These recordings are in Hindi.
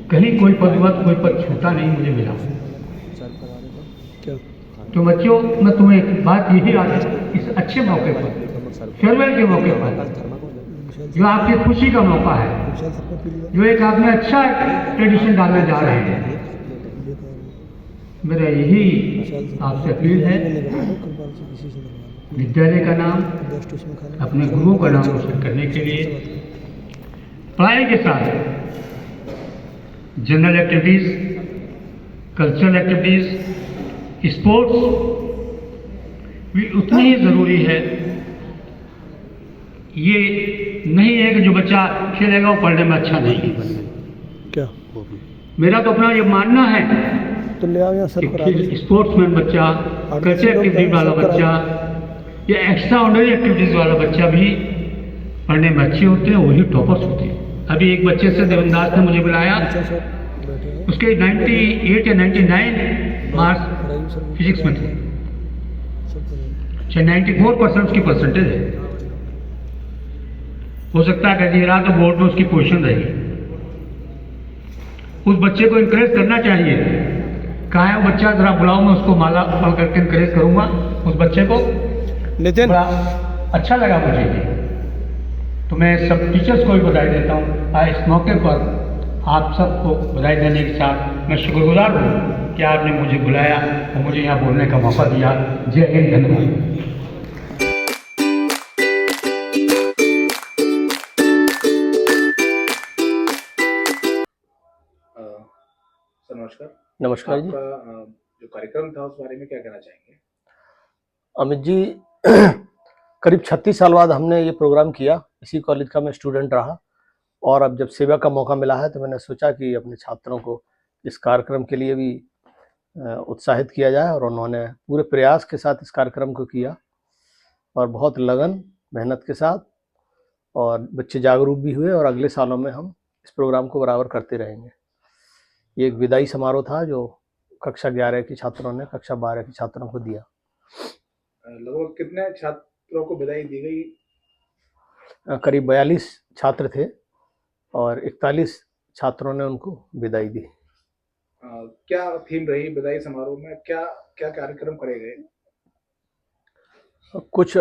कहीं कोई पद छूटा नहीं मुझे मिला। तो बच्चों, मैं तुम्हें एक बात यही आज इस अच्छे मौके पर, फेयरवेल के मौके पर, जो आपकी खुशी का मौका है, जो एक आप में अच्छा ट्रेडिशन डालने जा रहे हैं, मेरा यही आपसे अपील है, विद्यालय का नाम, अपने गुरुओं का नाम रोशन करने के लिए पढ़ाई के साथ general activities, cultural activities, sports भी उतनी ही ज़रूरी है। ये नहीं है कि जो बच्चा खेलेगा वो पढ़ने में अच्छा नहीं बनेगा। क्या मेरा तो अपना ये मानना है तो ले आओ सर कि स्पोर्ट्समैन बच्चा, कल्चरल एक्टिविटीज वाला बच्चा या एक्स्ट्रा ऑर्डिनरी एक्टिविटीज़ वाला बच्चा भी पढ़ने में अच्छे होते हैं, वही टॉपर्स होते हैं। अभी एक बच्चे से देवनदास ने मुझे बुलाया, उसके 98 या 99 मार्क्स फिजिक्स में थे, 94% उसकी परसेंटेज है। हो सकता है कि रहा तो बोर्ड में उसकी पोजीशन रहेगी। उस बच्चे को इनकरेज करना चाहिए। कहाँ है वो बच्चा, जरा बुलाओ, मैं उसको माला पढ़ करके इनकरेज करूंगा उस बच्चे को। नितिन, बड़ा अच्छा लगा मुझे ये, तो मैं सब टीचर्स को भी बधाई देता हूँ। आज इस मौके पर आप सबको बधाई देने के साथ मैं शुक्रगुजार हूँ कि आपने मुझे बुलाया और मुझे यहाँ बोलने का मौका दिया। जय हिंद, धन्यवाद। सर नमस्कार। नमस्कार जी। आपका जो कार्यक्रम था उस बारे में क्या कहना चाहेंगे? अमित जी, करीब 36 साल बाद हमने ये प्रोग्राम किया। इसी कॉलेज का मैं स्टूडेंट रहा और अब जब सेवा का मौका मिला है तो मैंने सोचा कि अपने छात्रों को इस कार्यक्रम के लिए भी उत्साहित किया जाए, और उन्होंने पूरे प्रयास के साथ इस कार्यक्रम को किया और बहुत लगन मेहनत के साथ, और बच्चे जागरूक भी हुए, और अगले सालों में हम इस प्रोग्राम को बराबर करते रहेंगे। ये एक विदाई समारोह था जो कक्षा 11 के छात्रों ने कक्षा 12 के छात्रों को दिया। लगभग कितने छात्रों को विदाई दी गई? करीब 42 छात्र थे और 41 छात्रों ने उनको विदाई दी। क्या थीम रही विदाई समारोह में? क्या क्या कार्यक्रम करे गए? कुछ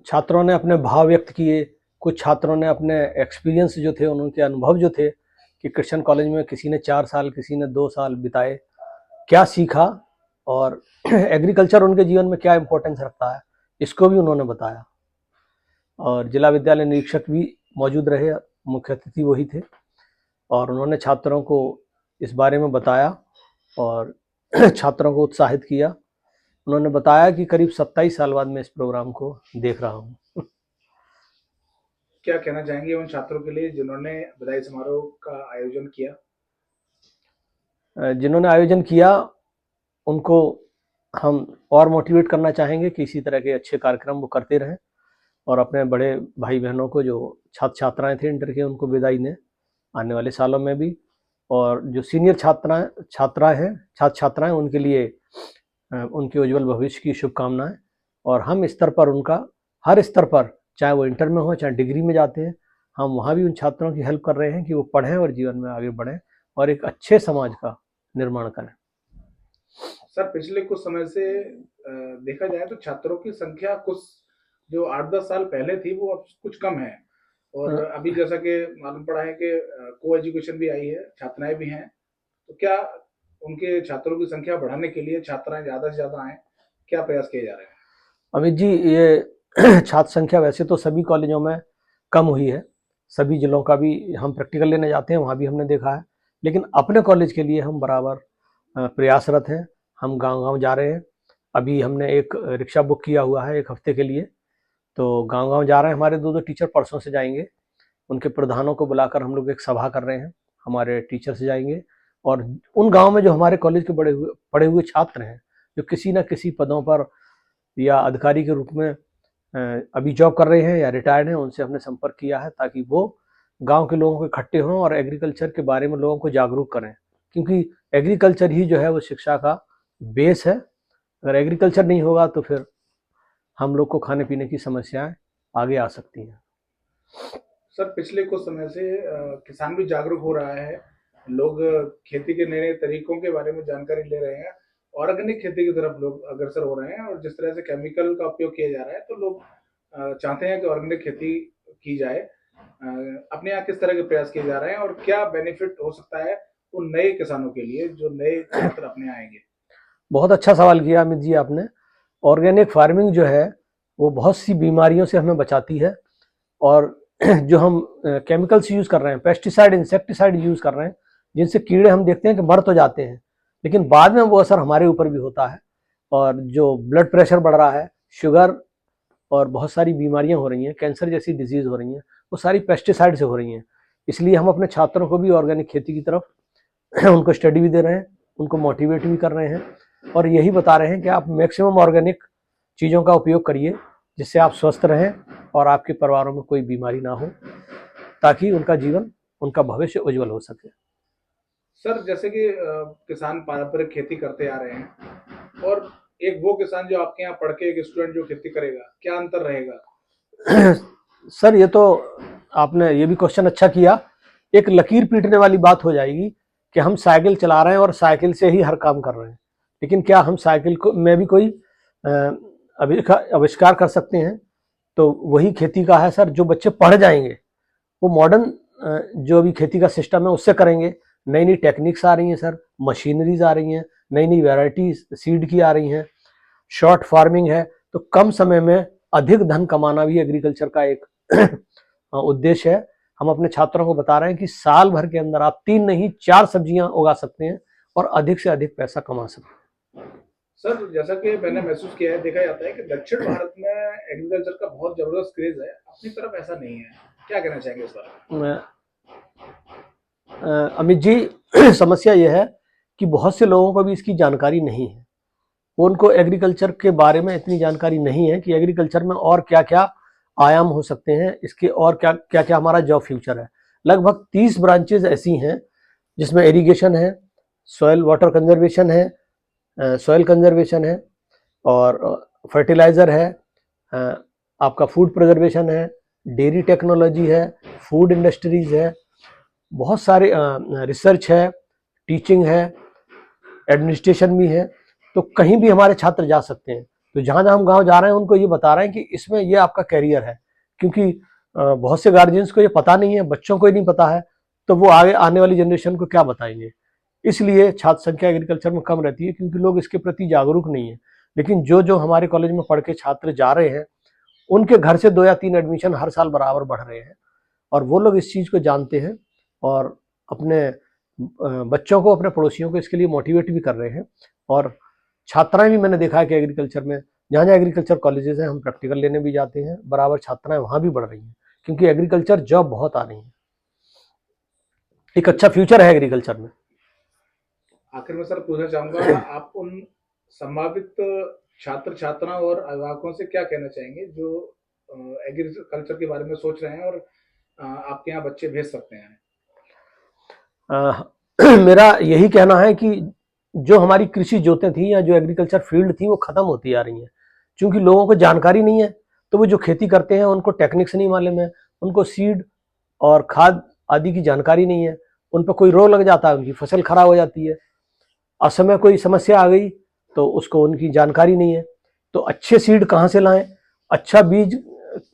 छात्रों ने अपने भाव व्यक्त किए, कुछ छात्रों ने अपने एक्सपीरियंस जो थे, उनके अनुभव जो थे कि क्रिश्चियन कॉलेज में किसी ने 4 साल, किसी ने 2 साल बिताए, क्या सीखा, और एग्रीकल्चर उनके जीवन में क्या इम्पोर्टेंस रखता है, इसको भी उन्होंने बताया। और जिला विद्यालय निरीक्षक भी मौजूद रहे, मुख्य अतिथि वही थे, और उन्होंने छात्रों को इस बारे में बताया और छात्रों को उत्साहित किया। उन्होंने बताया कि करीब 27 साल बाद मैं इस प्रोग्राम को देख रहा हूँ। क्या कहना चाहेंगे उन छात्रों के लिए जिन्होंने विदाई समारोह का आयोजन किया? जिन्होंने आयोजन किया उनको हम और मोटिवेट करना चाहेंगे कि इसी तरह के अच्छे कार्यक्रम वो करते रहें, और अपने बड़े भाई बहनों को, जो छात्र छात्राएं थे इंटर के, उनको विदाई दें आने वाले सालों में भी। और जो सीनियर छात्र छात्राएं, उनके लिए उनके उज्जवल भविष्य की शुभकामनाएं। और हम स्तर पर उनका, हर स्तर पर, चाहे वो इंटर में हो चाहे डिग्री में जाते हैं, हम वहाँ भी उन छात्रों की हेल्प कर रहे हैं कि वो पढ़ें और जीवन में आगे बढ़ें और एक अच्छे समाज का निर्माण करें। सर, पिछले कुछ समय से देखा जाए तो छात्रों की संख्या कुछ जो 8-10 साल पहले थी वो अब कुछ कम है, और अभी जैसा कि मालूम पड़ा है कि को एजुकेशन भी आई है, छात्राएं भी हैं, तो क्या उनके छात्रों की संख्या बढ़ाने के लिए छात्राएं ज़्यादा से ज़्यादा आएँ, क्या प्रयास किए जा रहे हैं? अमित जी, ये छात्र संख्या वैसे तो सभी कॉलेजों में कम हुई है, सभी जिलों का भी हम प्रैक्टिकल लेने जाते हैं, वहाँ भी हमने देखा है, लेकिन अपने कॉलेज के लिए हम बराबर प्रयासरत हैं। हम गांव-गांव जा रहे हैं। अभी हमने एक रिक्शा बुक किया हुआ है 1 हफ्ते के लिए, तो गांव-गांव जा रहे हैं। हमारे 2-2 टीचर परसों से जाएंगे। उनके प्रधानों को बुलाकर हम लोग एक सभा कर रहे हैं, हमारे टीचर से जाएंगे, और उन गाँव में जो हमारे कॉलेज के पढ़े हुए छात्र हैं, जो किसी न किसी पदों पर या अधिकारी के रूप में अभी जॉब कर रहे हैं या रिटायर्ड हैं, उनसे हमने संपर्क किया है ताकि वो गांव के लोगों को इकट्ठे हों और एग्रीकल्चर के बारे में लोगों को जागरूक करें, क्योंकि एग्रीकल्चर ही जो है वो शिक्षा का बेस है। अगर एग्रीकल्चर नहीं होगा तो फिर हम लोग को खाने पीने की समस्याएं आगे आ सकती हैं। सर पिछले कुछ समय से किसान भी जागरूक हो रहा है, लोग खेती के नए नए तरीकों के बारे में जानकारी ले रहे हैं, ऑर्गेनिक खेती की तरफ लोग अग्रसर हो रहे हैं, और जिस तरह से केमिकल का उपयोग किया जा रहा है तो लोग चाहते हैं कि ऑर्गेनिक खेती की जाए। अपने यहाँ किस तरह के प्रयास किए जा रहे हैं और क्या बेनिफिट हो सकता है उन नए किसानों के लिए जो नए छात्र अपने आएंगे? बहुत अच्छा सवाल किया अमित जी आपने। ऑर्गेनिक फार्मिंग जो है वो बहुत सी बीमारियों से हमें बचाती है, और जो हम केमिकल्स यूज़ कर रहे हैं, पेस्टिसाइड इंसेक्टिसाइड यूज़ कर रहे हैं, जिनसे कीड़े हम देखते हैं कि मर तो जाते हैं, लेकिन बाद में वो असर हमारे ऊपर भी होता है। और जो ब्लड प्रेशर बढ़ रहा है, शुगर और बहुत सारी बीमारियां हो रही हैं, कैंसर जैसी डिजीज़ हो रही हैं, वो सारी पेस्टिसाइड से हो रही हैं। इसलिए हम अपने छात्रों को भी ऑर्गेनिक खेती की तरफ उनको स्टडी भी दे रहे हैं, उनको मोटिवेट भी कर रहे हैं, और यही बता रहे हैं कि आप मैक्सिमम ऑर्गेनिक चीज़ों का उपयोग करिए, जिससे आप स्वस्थ रहें और आपके परिवारों में कोई बीमारी ना हो, ताकि उनका जीवन, उनका भविष्य उज्जवल हो सके। सर जैसे कि किसान पारंपरिक खेती करते आ रहे हैं और एक वो किसान जो आपके यहाँ पढ़ के एक स्टूडेंट जो खेती करेगा, क्या अंतर रहेगा? सर ये तो आपने ये भी क्वेश्चन अच्छा किया। एक लकीर पीटने वाली बात हो जाएगी कि हम साइकिल चला रहे हैं और साइकिल से ही हर काम कर रहे हैं, लेकिन क्या हम साइकिल को में भी कोई आविष्कार कर सकते हैं? तो वही खेती का है सर। जो बच्चे पढ़ जाएंगे वो मॉडर्न जो अभी खेती का सिस्टम है उससे करेंगे। नई नई टेक्निक्स आ रही हैं सर, मशीनरीज आ रही हैं, नई नई वैरायटीज सीड की आ रही हैं, शॉर्ट फार्मिंग है। तो कम समय में अधिक धन कमाना भी एग्रीकल्चर का एक उद्देश्य है। हम अपने छात्रों को बता रहे हैं कि साल भर के अंदर आप 3 नहीं 4 सब्जियां उगा सकते हैं और अधिक से अधिक पैसा कमा सकते हैं। सर जैसा कि मैंने महसूस किया है, देखा जाता है कि दक्षिण भारत में एग्रीकल्चर का बहुत जबरदस्त क्रेज है, अपनी तरफ ऐसा नहीं है। क्या कहना चाहेंगे इस बारे? अमित जी समस्या यह है कि बहुत से लोगों को भी इसकी जानकारी नहीं है। उनको एग्रीकल्चर के बारे में इतनी जानकारी नहीं है कि एग्रीकल्चर में और क्या क्या आयाम हो सकते हैं, इसके और क्या क्या क्या हमारा जॉब फ्यूचर है। लगभग 30 ब्रांचेज ऐसी हैं जिसमें इरिगेशन है, सॉइल वाटर कंजर्वेशन है, सॉइल कंजर्वेशन है, और फर्टिलाइज़र है, आपका फूड प्रिजर्वेशन है, डेयरी टेक्नोलॉजी है, फूड इंडस्ट्रीज है, बहुत सारे रिसर्च है, टीचिंग है, एडमिनिस्ट्रेशन भी है। तो कहीं भी हमारे छात्र जा सकते हैं। तो जहाँ जहाँ हम गांव जा रहे हैं उनको ये बता रहे हैं कि इसमें ये आपका कैरियर है, क्योंकि बहुत से गार्जियंस को ये पता नहीं है, बच्चों को ही नहीं पता है, तो वो आगे आने वाली जनरेशन को क्या बताएंगे। इसलिए छात्र संख्या एग्रीकल्चर में कम रहती है, क्योंकि लोग इसके प्रति जागरूक नहीं है। लेकिन जो जो हमारे कॉलेज में पढ़ के छात्र जा रहे हैं, उनके घर से 2 या 3 एडमिशन हर साल बराबर बढ़ रहे हैं, और वो लोग इस चीज़ को जानते हैं और अपने बच्चों को, अपने पड़ोसियों को इसके लिए मोटिवेट भी कर रहे हैं। और छात्राएं भी मैंने देखा है कि एग्रीकल्चर में जहाँ जहाँ एग्रीकल्चर कॉलेजेस हैं, हम प्रैक्टिकल लेने भी जाते हैं, बराबर छात्राएं वहाँ भी बढ़ रही हैं, क्योंकि एग्रीकल्चर जॉब बहुत आ रही है। एक अच्छा फ्यूचर है एग्रीकल्चर में। आखिर में सर पूछना चाहूंगा, आप उन संभावित छात्र छात्राओं और अभिभावकों से क्या कहना चाहेंगे जो एग्रीकल्चर के बारे में सोच रहे हैं और आपके यहाँ बच्चे भेज सकते हैं? मेरा यही कहना है कि जो हमारी कृषि जोतें थी या जो एग्रीकल्चर फील्ड थी वो खत्म होती आ रही हैं, क्योंकि लोगों को जानकारी नहीं है। तो वो जो खेती करते हैं उनको टेक्निक्स नहीं मालूम है, उनको सीड और खाद आदि की जानकारी नहीं है, उन पर कोई रोग लग जाता है, उनकी फसल खराब हो जाती है, असमय कोई समस्या आ गई तो उसको उनकी जानकारी नहीं है। तो अच्छे सीड कहाँ से लाएं, अच्छा बीज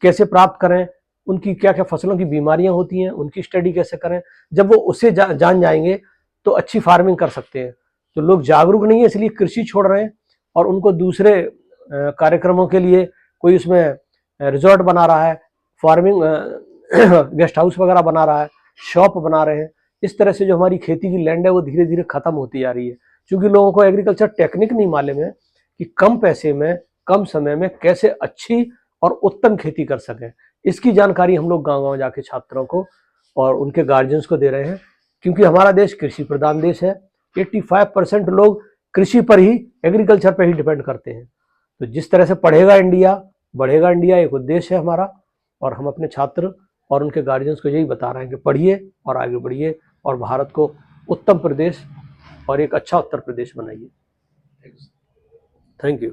कैसे प्राप्त करें, उनकी क्या क्या फसलों की बीमारियां होती हैं, उनकी स्टडी कैसे करें, जब वो उसे जान जाएंगे तो अच्छी फार्मिंग कर सकते हैं। तो लोग जागरूक नहीं है, इसलिए कृषि छोड़ रहे हैं और उनको दूसरे कार्यक्रमों के लिए कोई उसमें रिजॉर्ट बना रहा है, फार्मिंग गेस्ट हाउस वगैरह बना रहा है, शॉप बना रहे हैं। इस तरह से जो हमारी खेती की लैंड है वो धीरे धीरे खत्म होती जा रही है, क्योंकि लोगों को एग्रीकल्चर टेक्निक नहीं मालूम है कि कम पैसे में कम समय में कैसे अच्छी और उत्तम खेती कर सकें। इसकी जानकारी हम लोग गांव गांव जाके छात्रों को और उनके गार्जियंस को दे रहे हैं, क्योंकि हमारा देश कृषि प्रधान देश है। 85% लोग कृषि पर ही, एग्रीकल्चर पर ही डिपेंड करते हैं। तो जिस तरह से पढ़ेगा इंडिया बढ़ेगा इंडिया, एक उद्देश्य है हमारा, और हम अपने छात्र और उनके गार्जियंस को यही बता रहे हैं कि पढ़िए और आगे बढ़िए और भारत को उत्तम प्रदेश और एक अच्छा उत्तर प्रदेश बनाइए। Thank you.